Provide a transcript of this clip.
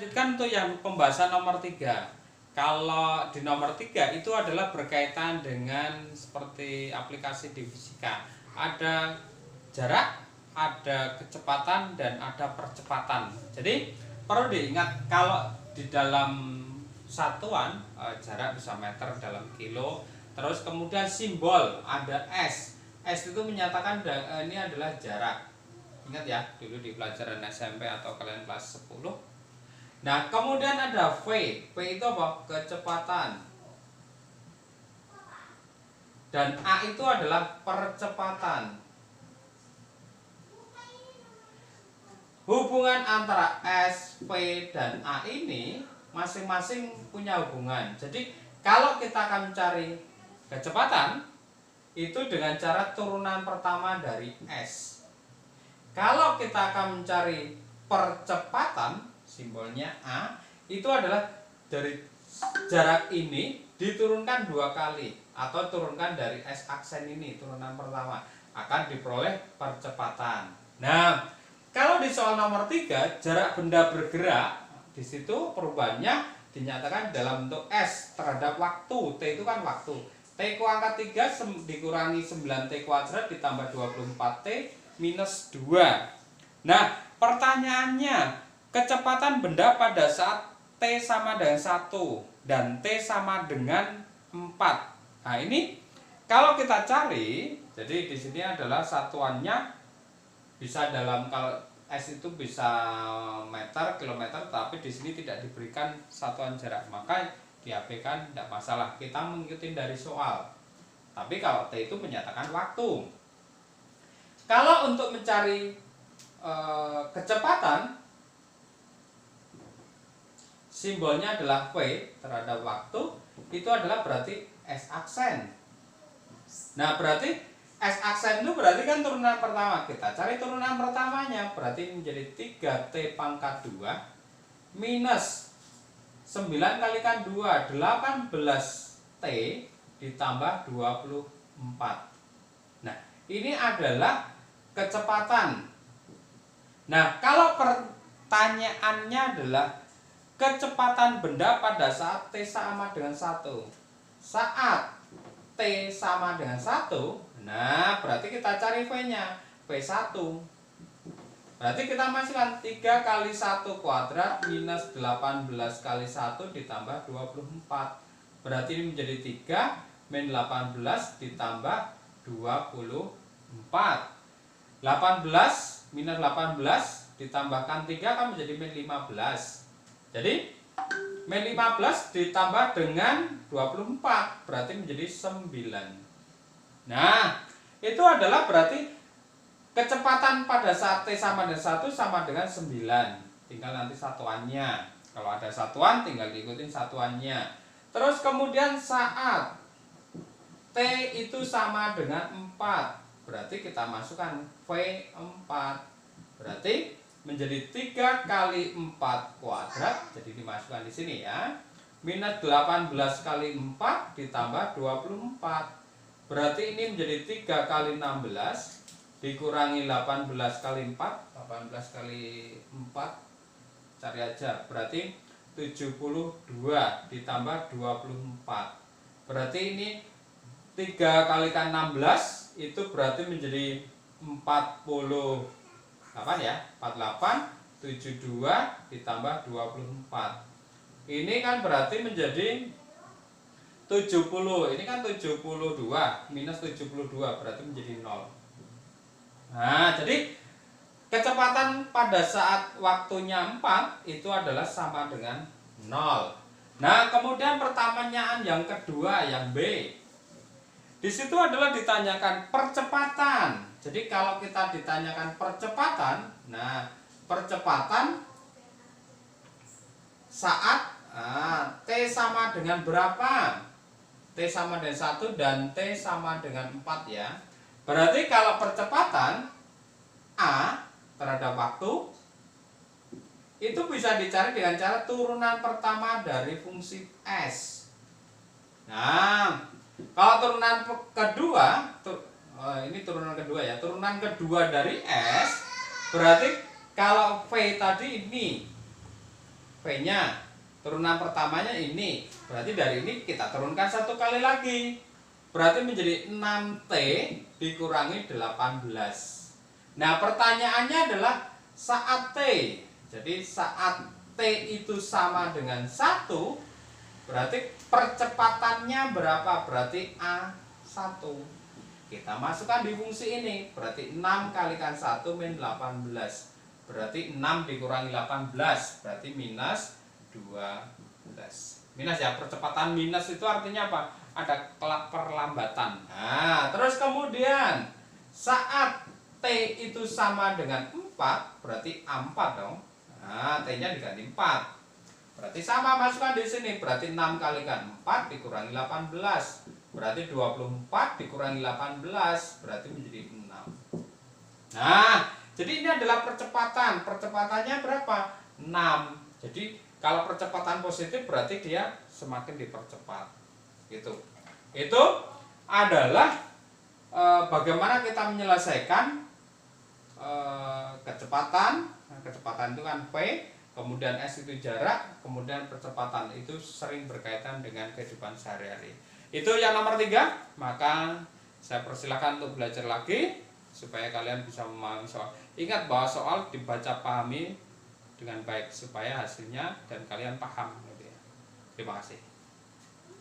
Lanjutkan untuk yang pembahasan nomor 3. Kalau di nomor 3 itu adalah berkaitan dengan seperti aplikasi di fisika. Ada jarak, ada kecepatan, dan ada percepatan. Jadi perlu diingat kalau di dalam satuan jarak bisa meter dalam kilo. Terus kemudian simbol ada S. S itu menyatakan ini adalah jarak. Ingat ya, dulu di pelajaran SMP atau kalian kelas 10. Nah, kemudian ada V. V itu apa? Kecepatan. Dan A itu adalah percepatan. Hubungan antara S, V, dan A ini masing-masing punya hubungan. Jadi, kalau kita akan mencari kecepatan, itu dengan cara turunan pertama dari S. Kalau kita akan mencari percepatan, simbolnya A, itu adalah dari jarak ini diturunkan 2 kali atau turunkan dari S aksen ini, turunan pertama akan diperoleh percepatan. Nah, kalau di soal nomor 3 jarak benda bergerak, di situ perubahannya dinyatakan dalam bentuk S terhadap waktu. T itu kan waktu. T kuangkat 3 dikurangi 9T kuadrat ditambah 24T minus 2. Nah, pertanyaannya, kecepatan benda pada saat T sama dengan 1 dan T sama dengan 4. Nah, ini kalau kita cari, jadi di sini adalah satuannya bisa dalam, kalau S itu bisa meter, kilometer, tapi di sini tidak diberikan satuan jarak, maka diabaikan, tidak masalah. Kita mengikuti dari soal. Tapi kalau T itu menyatakan waktu. Kalau untuk mencari kecepatan, simbolnya adalah V terhadap waktu, itu adalah berarti S aksen. Nah, berarti S aksen itu berarti kan turunan pertama. Kita cari turunan pertamanya, berarti menjadi 3T pangkat 2 minus 9 kalikan 2, 18T ditambah 24. Nah, ini adalah kecepatan. Nah, kalau pertanyaannya adalah kecepatan benda pada saat T sama dengan 1. Saat T sama dengan 1, nah berarti kita cari V-nya, V1. Berarti kita masukkan 3 kali 1 kuadrat minus 18 kali 1 ditambah 24. Berarti ini menjadi 3 min 18 ditambah 24. 18 minus 18 ditambahkan 3 kan menjadi min 15. Jadi min 15 ditambah dengan 24 berarti menjadi 9. Nah, itu adalah berarti kecepatan pada saat T sama dengan 1 sama dengan 9. Tinggal nanti satuannya. Kalau ada satuan tinggal diikutin satuannya. Terus kemudian saat T itu sama dengan 4, berarti kita masukkan V4. Berarti menjadi 3 kali 4 kuadrat, jadi dimasukkan di sini ya. Minus 18 kali 4 ditambah 24. Berarti ini menjadi 3 kali 16 dikurangi 18 kali 4, 18 kali 4 cari aja. Berarti 72 ditambah 24. Berarti ini 3 kalikan 16 itu berarti menjadi 48 ya, 48, 72 ditambah 24. Ini kan berarti menjadi 70. Ini kan 72 minus 72 berarti menjadi 0. Nah, jadi kecepatan pada saat waktunya 4 itu adalah sama dengan 0. Nah, kemudian pertanyaan yang kedua, yang B. Di situ adalah ditanyakan percepatan. Jadi kalau kita ditanyakan percepatan, nah percepatan saat T sama dengan berapa? T sama dengan 1 dan T sama dengan 4 ya. Berarti kalau percepatan A terhadap waktu itu bisa dicari dengan cara turunan pertama dari fungsi S. Nah, kalau turunan kedua, ini turunan kedua ya, turunan kedua dari S, berarti kalau V tadi ini V-nya. Turunan pertamanya ini. Berarti dari ini kita turunkan 1 kali lagi. Berarti menjadi 6T dikurangi 18. Nah, pertanyaannya adalah saat T. Jadi saat T itu sama dengan 1, berarti percepatannya berapa? Berarti A1. Kita masukkan di fungsi ini. Berarti 6 kalikan 1 min 18. Berarti 6 dikurangi 18. Berarti minus 12. Minus ya, percepatan minus itu artinya apa? Ada perlambatan. Nah, terus kemudian saat T itu sama dengan 4, berarti A4 dong. Nah, T-nya diganti 4. Berarti sama, masukkan di sini. Berarti 6 kalikan 4 dikurangi 18. Berarti 24 dikurangi 18. Berarti menjadi 6. Nah, jadi ini adalah percepatan. Percepatannya berapa? 6. Jadi kalau percepatan positif berarti dia semakin dipercepat. Gitu. Itu adalah bagaimana kita menyelesaikan kecepatan. Nah, kecepatan itu kan V, kemudian S itu jarak, kemudian percepatan itu sering berkaitan dengan kehidupan sehari-hari. Itu yang nomor 3. Maka saya persilakan untuk belajar lagi supaya kalian bisa memahami soal. Ingat bahwa soal dibaca pahami dengan baik supaya hasilnya dan kalian paham gitu ya. Terima kasih.